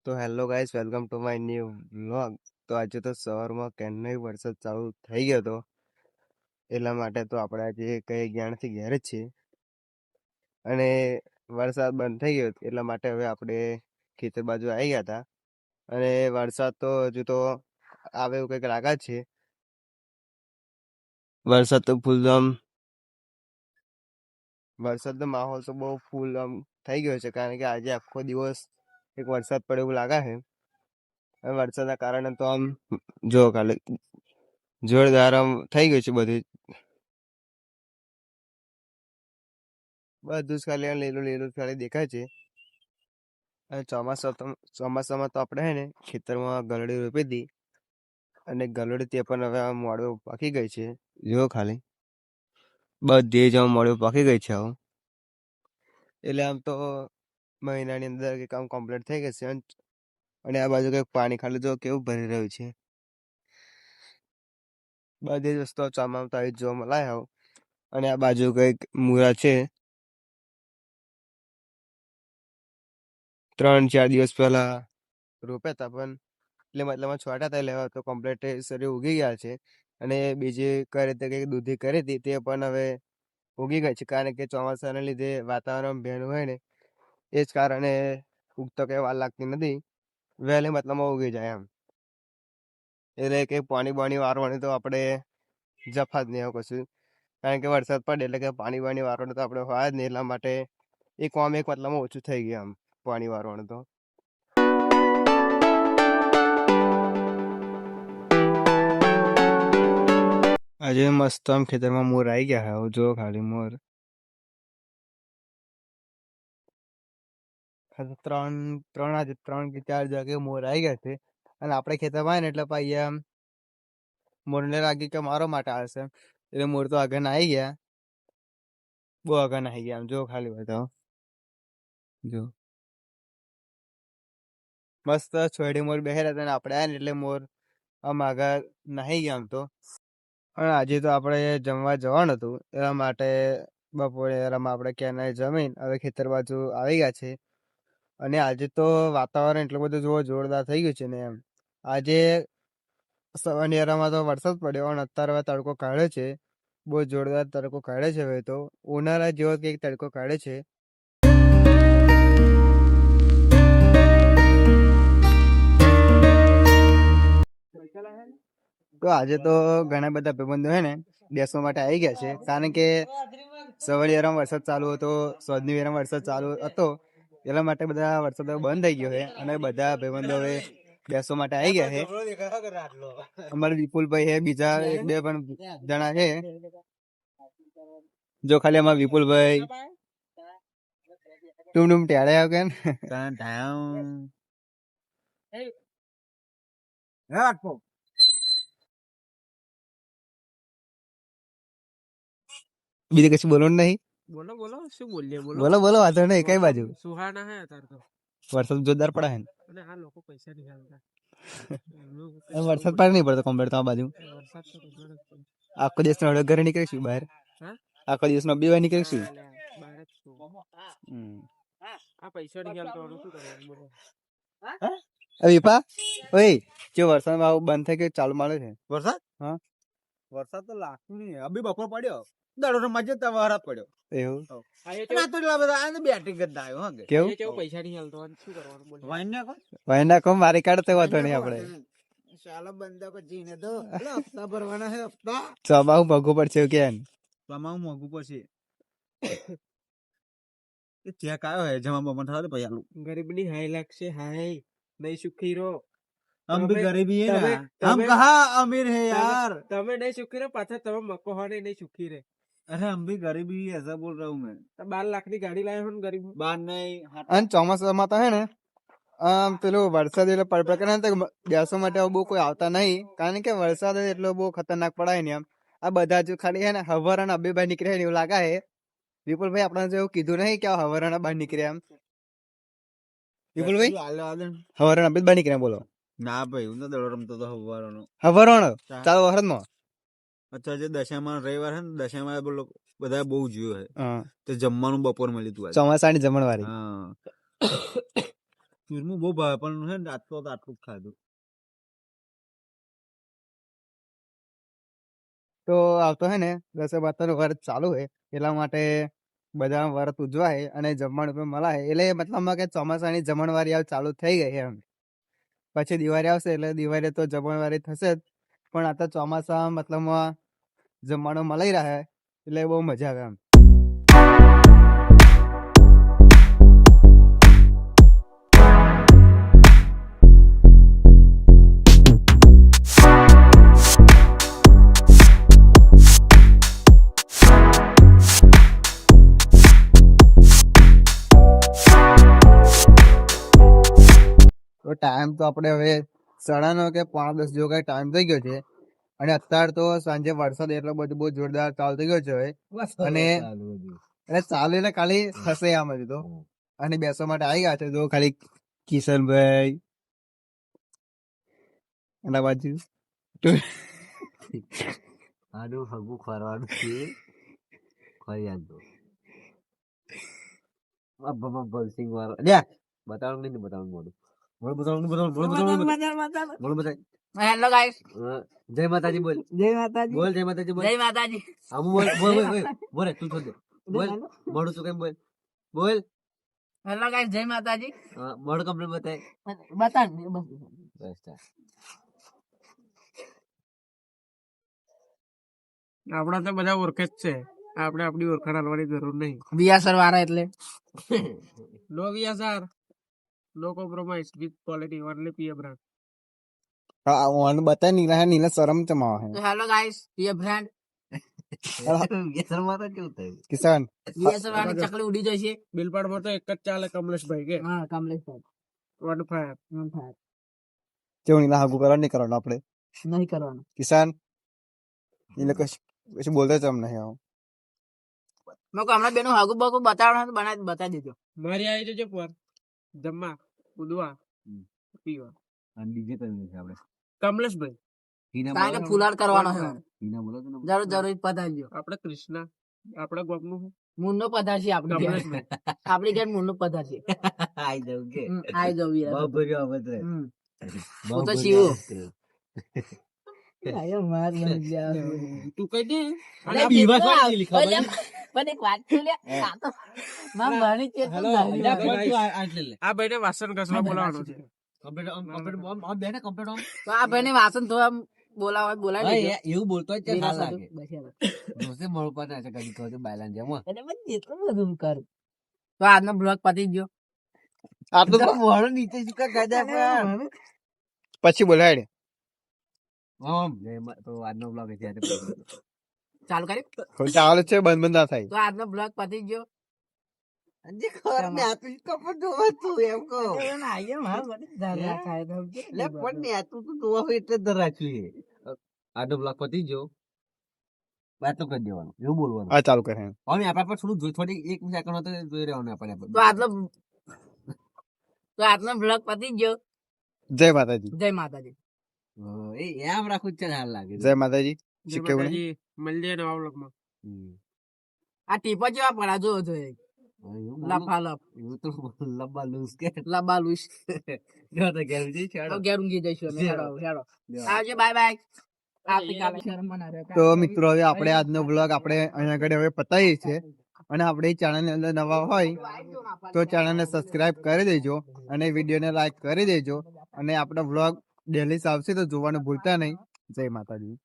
તો hello guys, welcome to my new vlog. તો આજે તો સવારમાં કેનોય વરસાદ ચાલુ થઈ ગયો હતો, એટલા માટે તો આપણે આજે કઈ ગયા નથી, ઘેર જ છીએ. અને વરસાદ બંધ થઈ ગયો એટલા માટે હવે આપણે ખેતર બાજુ આવી ગયા હતા. અને વરસાદ તો હજુ તો આવે એવું કંઈક લાગે છે. વરસાદ તો ફૂલ આમ વરસાદનો માહોલ તો બહુ ફૂલ આમ થઈ ગયો છે, કારણ કે આજે આખો દિવસ એક વરસાદ પડે એવું લાગે છે. અને વરસાદના કારણે તો આમ જો ખાલી જોરદાર આમ થઈ ગયું છે બધું જ ખાલી આમ લીલું લીલું ખાલી દેખાય છે. અને ચોમાસામાં તો આપણે હે ને ખેતરમાં ગલડી રોપી હતી, અને ગલડી તે પણ હવે આમ મોડું પાકી ગઈ છે. જો ખાલી બધી જ આમ મોડું પાકી ગઈ છે આવું. એટલે આમ તો મહિનાની અંદર કે કામ કમ્પ્લીટ થઈ ગઈ છે. અને આ બાજુ કંઈક પાણી ખાલી જો કેવું ભરી રહ્યું છે. બધી જ વસ્તુઓ ચોમાસામાં તો આવી જોવા મળે આવું. અને આ બાજુ કંઈક મૂળા છે, 3-4 દિવસ પહેલા રોપ્યા હતા, પણ એટલે મતલબ છોટા હતા લેવા તો કમ્પ્લીટ શરીર ઉગી ગયા છે. અને બીજી કરી હતી કંઈક દૂધી કરી હતી, તે પણ હવે ઉગી ગઈ છે, કારણ કે ચોમાસાને લીધે વાતાવરણ ભેનું હોય ને એ જ કારણે ઉગતો કઈ વાર લાગતી નથી, વહેલી મતલબમાં ઉગી જાય એમ. એટલે કે પાણી બાણી વારવાની તો આપણે જફા જ નહીં આવું કશું, કારણ કે વરસાદ પડે એટલે કે પાણી બાણી વારવાનું તો આપણે હોય જ નહીં. એટલા માટે એક કોમ એક મતલબમાં ઓછું થઈ ગયું આમ પાણી વારવાનું તો. આજે મસ્ત આમ ખેતરમાં મોર આવી ગયા હે, જો ખાલી મોર ત્રણ કે ચાર જગ્યાએ મોર આવી ગયા છે. અને આપણે ખેતરમાં આવે ને એટલે પાછી આમ મોરને લાગી કે મારો માટે આવશે, એટલે મોર તો આગળ આવી ગયા, બહુ આગળ આવી ગયા. આમ જો ખાલી બતાવો, જો મસ્ત છોડી મોર બેહેલા હતા, ને આપણે આવ્યા ને એટલે મોર આમ આગળ નાહી ગયા આમ તો. અને આજે તો આપણે જમવા જવાનું હતું, એના માટે બપોરે આપણે ક્યાંય જમીન હવે ખેતર બાજુ આવી ગયા છે. અને આજે તો વાતાવરણ એટલું બધું જોરદાર થઈ ગયું છે ને એમ. આજે સવારની એરામાં તો વરસાદ પડ્યો અને અત્યારે હવે તડકો કાઢે છે, બહુ જોરદાર તડકો કાઢે છે. હવે તો ઉનાળા જેવો કંઈક તડકો કાઢે છે. તો આજે તો ઘણા બધા પ્રબંધો હે ને બેસવા માટે આવી ગયા છે, કારણ કે સવારે આરામ વરસાદ ચાલુ હતો, સોજની આરામ વરસાદ ચાલુ હતો, એટલા માટે બધા વરસાદ બંધ થઈ ગયો છે. અને બધા ભાઈબંધો હવે બેસવા માટે આવી ગયા છે. અમારે વિપુલભાઈ છે, બીજા એક બે પણ જણા છે. જો ખાલી અમારા વિપુલભાઈ ટુમ ટેળે આવ કે બીજું કશું બોલવાનું નહીં. બોલો બોલો શું બોલીએ બોલો બોલો બોલો, વાંધો નહીં. કઈ બાજુ સુહાના હે તાર તો વરસાદ જોરદાર પડે છે, અને આ લોકો પૈસા નહીં આલતા. વરસાદ પડે નહીં પડતો કમ્પ્લીટ તો આ બાજુ. વરસાદ તો પડે જ છે. આખો દિવસ નો ઘરે નીકળીશું બહાર, હા આખો દિવસ નો બે વાર નીકળીશું. બહાર જ છું. આ પૈસા નહીં આલતો શું કરવાનું બોલો. વિપા ઓય, જો વરસાદ બંધ થઈ ગયો, ચાલુ મળે છે વરસાદ. હા, વરસાદ તો લાગતું નહીં, અભી બપોર પડ્યો, દડો રમવા જતા વરસાદ પડ્યો. એવું ના તો એટલા બધા આને બેટિંગ કરતા આવ્યો હા કે કેવું કેવું પૈસા નહીં આલતો શું કરવાનું બોલો. વાઈન ના કો વાયના કોમ મારી કાઢતો વાતો નહીં. આપણે શાલા બંદા કો જીને તો હપ્તા ભરવાના હે હપ્તા ચોમાહું મોંઘું પડશે એવું કે તમામ મોંઘું પડશે. એ ચેક આવ્યો હે જમા બમા થવા દે પછી આલું. ગરીબની હાય લાગશે હાય નહીં સુખી રહો. हम भी गरीबી है તમે- ना, हम તમે- कहाँ अमीर है यार. તમે નહીં સુખી રહો, પાછા તમે મકો હો નહીં સુખી રહે. अरे हम भी गरीबी ही ऐसा बोल रहा हूँ मैं. 12 લાખની ગાડી લાવ્યો ને ગરીબ. बात नहीं. અને ચોમાસામાં તો હે ને આમ પેલું વરસાદ એટલે પડપડ કરે ને તો બેસવા માટે બહુ કોઈ આવતા નહીં, કારણ કે વરસાદ એટલો બહુ ખતરનાક પડાય ને આમ. આ બધા જો ખાલી હે ને હવારાના અબ્બેભાઈ નીકળ્યા ને એવું લાગે છે. વિપુલભાઈ આપણે એવું કીધું નહીં કે હવારાના બહાર નીકળ્યા એમ. વિપુલભાઈ હવારાના અબ્બેભાઈ નીકળ્યા બોલો. ના ભાઈ હું તો દડો રમતો તો હવારનો. હવારાનો ચાલો વરસાદમાં. અચ્છા જે દશામાં રવિવાર હે ને દશામાં બધા બહુ જોયું હે હા, તો જમવાનું બપોર મળ્યું તું આજે. ચોમાસાની જમણવારી. હા ચૂરમું બહુ ભાવે પણ છે ને આટલું જ ખાધું. તો આવતો હે ને 10-12 વર્ષ ચાલુ હે એટલા માટે બધા વ્રત ઉજવાય અને જમવાનું પણ મળાય એટલે મતલબમાં કે ચોમાસાની જમણવારી હવે ચાલુ થઈ ગઈ એમ. પછી દિવાળી આવશે એટલે દિવાળી તો જમણવારી થશે જ પણ આ તો ચોમાસા મતલબમાં જમવાનું મળી રહે એટલે બહુ મજા આવે એમ. તો ટાઈમ તો આપણે હવે 9:30 કે 9:45 જેવો કઈ ટાઈમ થઈ ગયો છે અને અત્યારે તો સાંજે વરસાદ એટલો બધો બહુ જોરદાર ચાલુ થઈ ગયો છે હવે અને એટલે ચાલુ એટલે ખાલી થશે આમ હજુ તો અને બેસવા માટે આવી ગયા છે તો ખાલી કિશનભાઈ એના બાજુ આનું હગું ખરવાનું છે ખરી આજો ભલસિંગ વાળો લ્યા બતાવવાનું નહીં બતાવવાનું મોડું મોડું બતાવ હેલો ગાઈસ, જય માતાજી બોલ જય માતાજી, બોલ જય માતાજી બોલ જય માતાજી. આમ બોલ બોલ બોલ બોલ તું છોડ દે બોલ મોડું તું કેમ બોલ બોલ હેલો ગાઈસ, જય માતાજી. મોડું કમ્પ્લીટ બતાય બતાવ બસ ચાલ. આપડા તો બધા ઓળખે જ છે, આપણે આપણી ઓળખાણ આલવાની જરૂર નહીં. વિયાસર વાળા એટલે નો વિયાસર, no compromise with quality only PA brand. બતાય નીલા શરમ ચમાવે હેલો ગાઈસ, પીએ બ્રાન્ડ વ્યસનમાં તો કેવું થયું કિશન વિયાસર વાળાની ચકલી ઉડી જશે. બિલપાડમાં તો એક જ ચાલે, કમલેશભાઈ કે હા કમલેશભાઈ 15 કેવું નીલા હાગુ કરવા નહીં કરવાનું આપણે નહીં કરવાનું. કિસાન એ લોકો કશું બોલતા જ નહીં આવું મેં કહું હમણાં બેનું હાગુ બાગુ બતાવવાનું બતાવી દેજો. મારી આવી જજો પર જમવા ઉદવા પીવા અને ડીજે કર્યું છે આપણે કમલેશભાઈ હિના કારણ કે બોલો ફુલાર કરવાનો છે. હિના બોલો તો ને જરૂર જરૂર પધારજો. આપણે કૃષ્ણ આપણા ગોપનું મુન્નો પધારશે. આપણે કમલેશભાઈ આપણી ઘેર મુન્નો પધારશે. આઈ જાવ કે આઈ જવું યાર. બહુ ભર્યો આવત રે હું તો શિવો. તું કઈ દે પણ એક વાત છે લે, આ તો માં ભણી છે તો આ ભાઈને વાસણ ઘસવા બોલાવવાનો છે. તો આ ભાઈને વાસણ ધોવા બોલાવી દેજો. એવું બોલતો જ બસ લાગે યાર. દોસ્તે મળું પણ ના છે કદી કહો બાયલાન જેમ એટલે મેં જેટલું બધું કરું. તો આજનો બ્લોગ પતી ગયો. આટલું તો મોડો નીચે સુકા ગાદા પર પછી બોલાય તો આજનો બ્લોગ છે ચાલુ કરી. ચાલુ છે બંધ ના થાય તો આજનો બ્લોગ પતી ગયો. જે ખબર ને આતું કપડ જોવા તું એમ કહો લે પણ ને આતું તું જોવા હોય એટલે દર રાખ્યું છે આજનો બ્લોગ પતી ગયો વાતો કરી દેવાનું એવું બોલવાનું હા ચાલુ કરે હવે આપણા પર થોડું થોડી 1 સેકન્ડ તો જોઈ રહેવાનું આપણે તો આજનો બ્લોગ પતી ગયો. જય માતાજી જય માતાજી. એ એમ રાખવું જ છે હાલ લાગે જય માતાજી શીખવું નહીં મળીએ નવા બ્લોગમાં. આ ટીપો જેવા પડા જોવો જોઈએ. લફાલફ એવું તો લંબા લૂસ કે લબા લુસ જો તો ઘેર જઈ તો ઘેર ઊંઘી જઈશું અમે. હેડો હેડો આવજો બાય બાય. આવતીકાલે શરમ ના રહે. તો મિત્રો હવે આપણે આજનો બ્લોગ આપણે અહીંયા આગળ હવે પતાવીએ છીએ અને આપણે ચેનલ ની અંદર નવા હોય તો ચેનલને સબસ્ક્રાઇબ કરી દેજો અને વિડીયોને લાઈક કરી દેજો અને આપણો બ્લોગ ડેલી આવશે તો જોવાનું ભૂલતા નહીં. જય માતાજી.